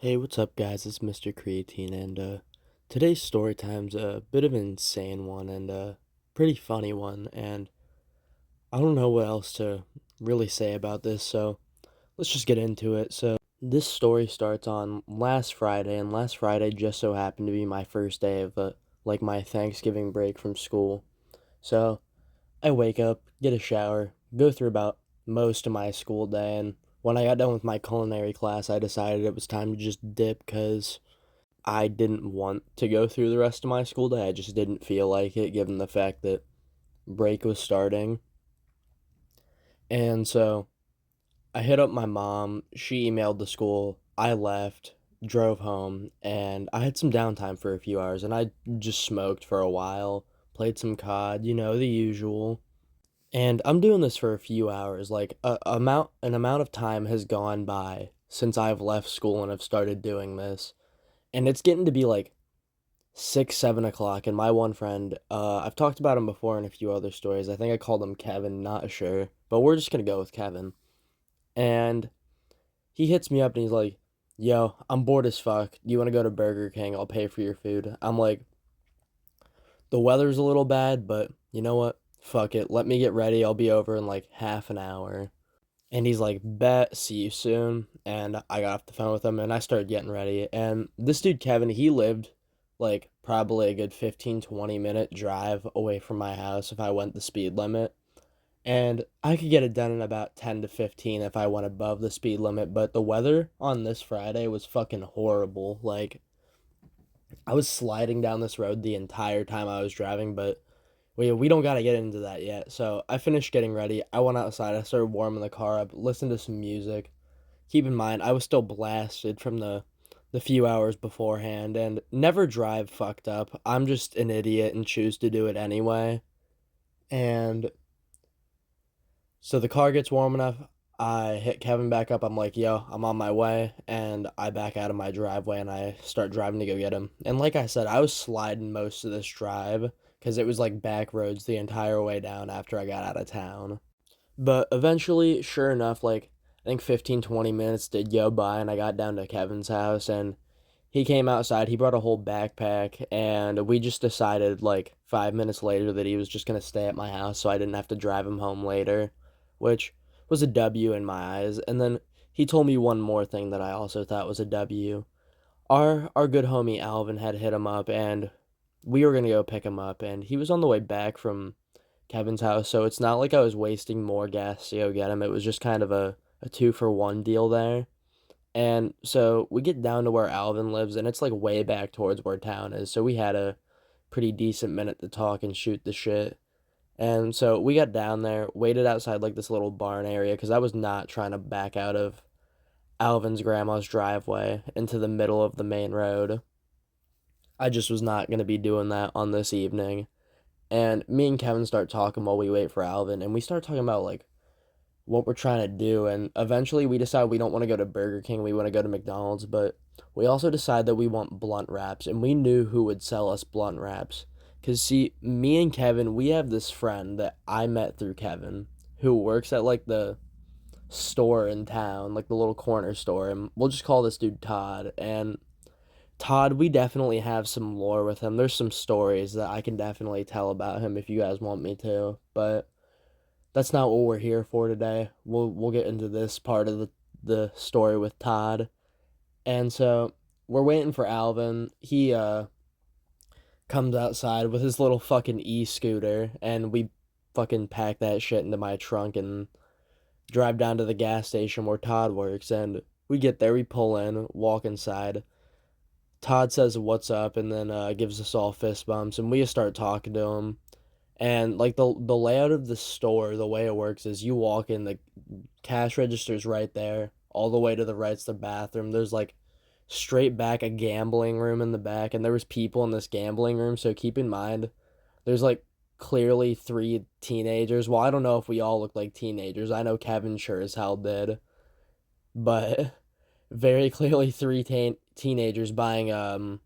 Hey, what's up, guys? It's Mr. Creatine, and today's story time's a bit of an insane one and a pretty funny one, and I don't know what else to really say about this, so let's just get into it. So, this story starts on last Friday, and last Friday just so happened to be my first day of my Thanksgiving break from school. So, I wake up, get a shower, go through about most of my school day, and when I got done with my culinary class, I decided it was time to just dip because I didn't want to go through the rest of my school day. I just didn't feel like it given the fact that break was starting. And so I hit up my mom. She emailed the school. I left, drove home, and I had some downtime for a few hours. And I just smoked for a while, played some COD, the usual. And I'm doing this for a few hours. Like an amount of time has gone by since I've left school and have started doing this. And it's getting to be like 6, 7 o'clock, and my one friend, I've talked about him before in a few other stories. I think I called him Kevin, not sure, but we're just gonna go with Kevin. And he hits me up and he's like, "Yo, I'm bored as fuck. Do you want to go to Burger King? I'll pay for your food." I'm like, "The weather's a little bad, but you know what? Fuck it. Let me get ready. I'll be over in like half an hour." And he's like, "Bet, see you soon." And I got off the phone with him and I started getting ready. And this dude, Kevin, he lived like probably a good 15-20 minute drive away from my house if I went the speed limit. And I could get it done in about 10 to 15 if I went above the speed limit. But the weather on this Friday was fucking horrible. Like, I was sliding down this road the entire time I was driving, but we don't got to get into that yet. So I finished getting ready. I went outside. I started warming the car up, listened to some music. Keep in mind, I was still blasted from the few hours beforehand, and never drive fucked up. I'm just an idiot and choose to do it anyway. And so the car gets warm enough. I hit Kevin back up. I'm like, "Yo, I'm on my way." And I back out of my driveway and I start driving to go get him. And like I said, I was sliding most of this drive because it was like back roads the entire way down after I got out of town. But eventually, sure enough, like I think 15-20 minutes did go by and I got down to Kevin's house and he came outside. He brought a whole backpack and we just decided like 5 minutes later that he was just gonna stay at my house so I didn't have to drive him home later, which was a W in my eyes. And then he told me one more thing that I also thought was a W. Our good homie Alvin had hit him up and we were gonna go pick him up and he was on the way back from Kevin's house, so it's not like I was wasting more gas to go get him. It was just kind of a two for one deal there. And so we get down to where Alvin lives, and it's like way back towards where town is. So we had a pretty decent minute to talk and shoot the shit. And so we got down there, waited outside like this little barn area because I was not trying to back out of Alvin's grandma's driveway into the middle of the main road. I just was not going to be doing that on this evening. And me and Kevin start talking while we wait for Alvin, and we start talking about like what we're trying to do. And eventually, we decide we don't want to go to Burger King. We want to go to McDonald's, but we also decide that we want blunt wraps, and we knew who would sell us blunt wraps. Cause see, me and Kevin, we have this friend that I met through Kevin, who works at like the store in town, like the little corner store, and we'll just call this dude Todd. And Todd, we definitely have some lore with him. There's some stories that I can definitely tell about him if you guys want me to. But that's not what we're here for today. We'll get into this part of the story with Todd. And so we're waiting for Alvin. He comes outside with his little fucking e-scooter and we fucking pack that shit into my trunk and drive down to the gas station where Todd works and we get there, we pull in, walk inside. Todd says what's up and then gives us all fist bumps and we just start talking to him. And like the layout of the store, the way it works is you walk in, the cash register's right there. All the way to the right's the bathroom. There's like straight back a gambling room in the back, and there was people in this gambling room. So keep in mind, there's like clearly three teenagers. Well, I don't know if we all look like teenagers. I know Kevin sure as hell did, but very clearly three teenagers buying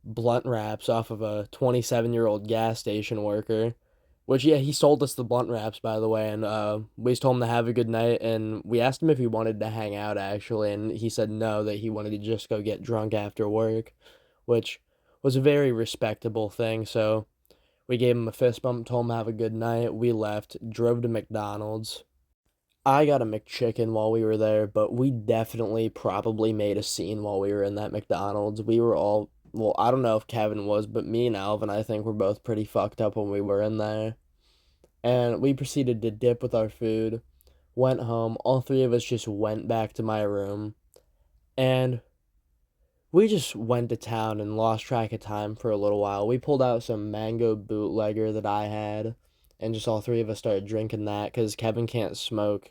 blunt wraps off of a 27-year-old gas station worker. Which, yeah, he sold us the blunt wraps, by the way, and we just told him to have a good night, and we asked him if he wanted to hang out, actually, and he said no, that he wanted to just go get drunk after work, which was a very respectable thing, so we gave him a fist bump, told him to have a good night, we left, drove to McDonald's. I got a McChicken while we were there, but we definitely probably made a scene while we were in that McDonald's. We were all, well, I don't know if Kevin was, but me and Alvin, I think, were both pretty fucked up when we were in there. And we proceeded to dip with our food, went home. All three of us just went back to my room, and we just went to town and lost track of time for a little while. We pulled out some mango bootlegger that I had, and just all three of us started drinking that because Kevin can't smoke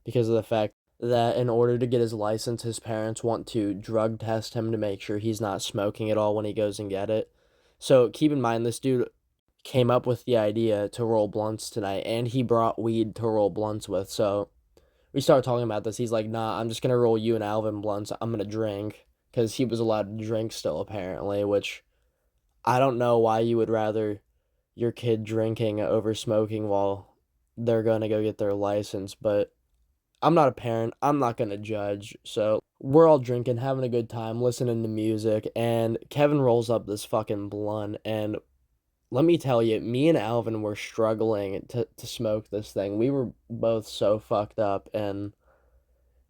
because of the fact that in order to get his license, his parents want to drug test him to make sure he's not smoking at all when he goes and get it. So keep in mind, this dude came up with the idea to roll blunts tonight, and he brought weed to roll blunts with. So we started talking about this. He's like, "Nah, I'm just gonna roll you and Alvin blunts. I'm gonna drink," because he was allowed to drink still apparently. Which I don't know why you would rather your kid drinking over smoking while they're gonna go get their license, but I'm not a parent. I'm not gonna judge. So we're all drinking, having a good time, listening to music, and Kevin rolls up this fucking blunt, and let me tell you, me and Alvin were struggling to smoke this thing. We were both so fucked up, and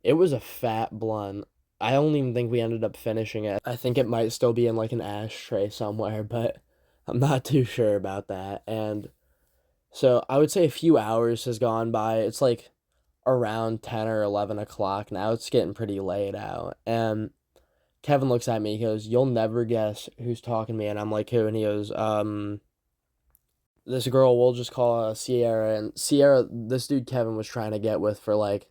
it was a fat blunt. I don't even think we ended up finishing it. I think it might still be in like an ashtray somewhere, but I'm not too sure about that. And so I would say a few hours has gone by. It's like around 10 or 11 o'clock now. It's getting pretty late out. And Kevin looks at me, he goes, "You'll never guess who's talking to me." And I'm like, "Who?" And he goes, this girl, we'll just call her Sierra, and Sierra, this dude Kevin was trying to get with for like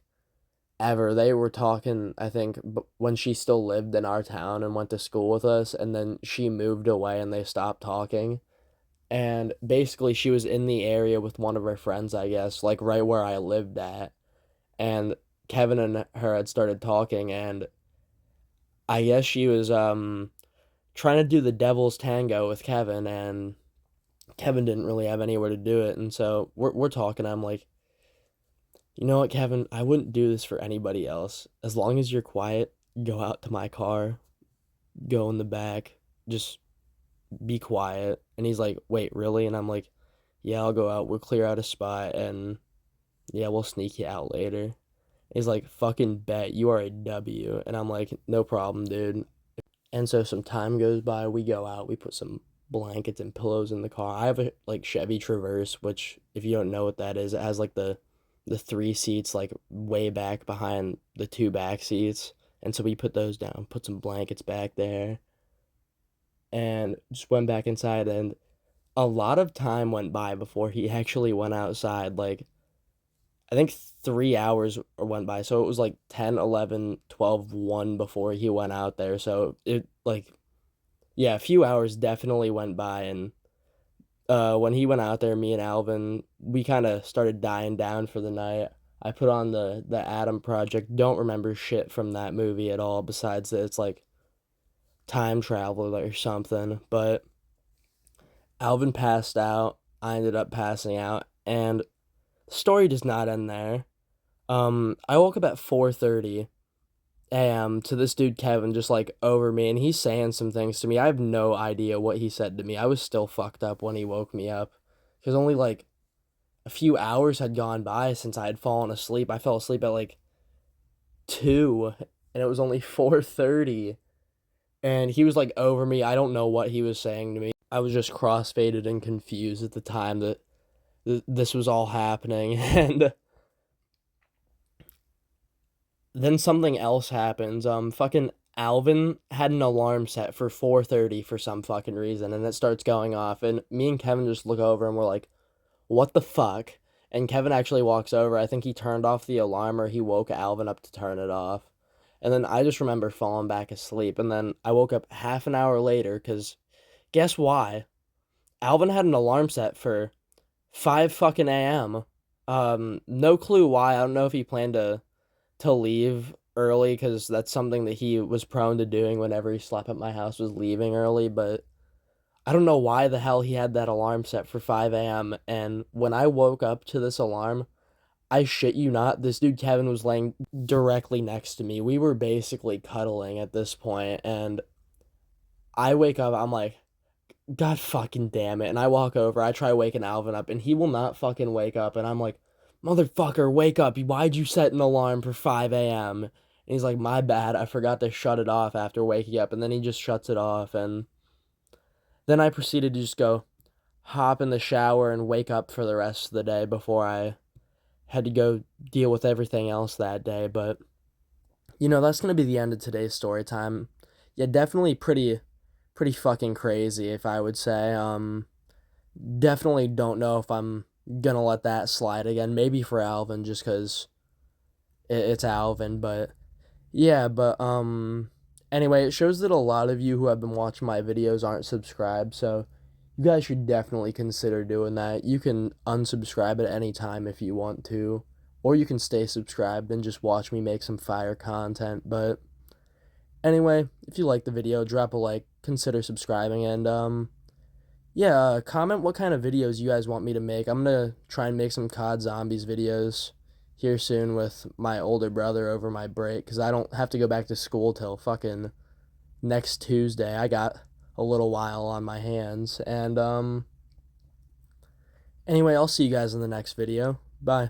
ever. They were talking, I think, when she still lived in our town and went to school with us, and then she moved away and they stopped talking. And basically, she was in the area with one of her friends, I guess, like right where I lived at. And Kevin and her had started talking, and I guess she was trying to do the devil's tango with Kevin, and Kevin didn't really have anywhere to do it. And so we're talking. I'm like, "You know what, Kevin? I wouldn't do this for anybody else. As long as you're quiet, go out to my car, go in the back, just be quiet." And he's like, "Wait, really?" And I'm like, "Yeah, I'll go out. We'll clear out a spot, and yeah, we'll sneak you out later." He's like, "Fucking bet. You are a W." And I'm like, "No problem, dude." And so some time goes by, we go out, we put some blankets and pillows in the car. I have a like Chevy Traverse, which if you don't know what that is, it has like the three seats like way back behind the two back seats. And so we put those down, put some blankets back there, and just went back inside, and a lot of time went by before he actually went outside. Like I think 3 hours went by. So it was like 10, 11, 12, 1 before he went out there. So it like yeah, a few hours definitely went by, and when he went out there, me and Alvin, we kind of started dying down for the night. I put on the Adam Project. Don't remember shit from that movie at all, besides that it's like time travel or something. But Alvin passed out. I ended up passing out, and the story does not end there. I woke up at 4:30 a.m. to this dude Kevin just like over me, and he's saying some things to me. I have no idea what he said to me. I was still fucked up when he woke me up because only like a few hours had gone by since I had fallen asleep. I fell asleep at like 2 and it was only 4:30, and he was like over me. I don't know what he was saying to me. I was just crossfaded and confused at the time that this was all happening. And then something else happens. Fucking Alvin had an alarm set for 4:30 for some fucking reason, and it starts going off, and me and Kevin just look over and we're like, "What the fuck?" And Kevin actually walks over. I think he turned off the alarm or he woke Alvin up to turn it off. And then I just remember falling back asleep, and then I woke up half an hour later cuz guess why? Alvin had an alarm set for 5 fucking a.m. No clue why. I don't know if he planned to leave early because that's something that he was prone to doing whenever he slept at my house, was leaving early. But I don't know why the hell he had that alarm set for 5 a.m. And when I woke up to this alarm, I shit you not, this dude Kevin was laying directly next to me. We were basically cuddling at this point, and I wake up, I'm like, God fucking damn it. And I walk over, I try waking Alvin up, and he will not fucking wake up. And I'm like, motherfucker, wake up. Why'd you set an alarm for 5 a.m.? And he's like, my bad. I forgot to shut it off after waking up. And then he just shuts it off. And then I proceeded to just go hop in the shower and wake up for the rest of the day before I had to go deal with everything else that day. But, that's going to be the end of today's story time. Yeah, definitely pretty fucking crazy, if I would say. Definitely don't know if I'm gonna let that slide again. Maybe for Alvin, just because it's Alvin. But yeah, but anyway, it shows that a lot of you who have been watching my videos aren't subscribed. So you guys should definitely consider doing that. You can unsubscribe at any time if you want to, or you can stay subscribed and just watch me make some fire content. But anyway, if you like the video, drop a like, consider subscribing, and yeah, comment what kind of videos you guys want me to make. I'm gonna try and make some COD Zombies videos here soon with my older brother over my break, because I don't have to go back to school till fucking next Tuesday. I got a little while on my hands. And anyway, I'll see you guys in the next video. Bye.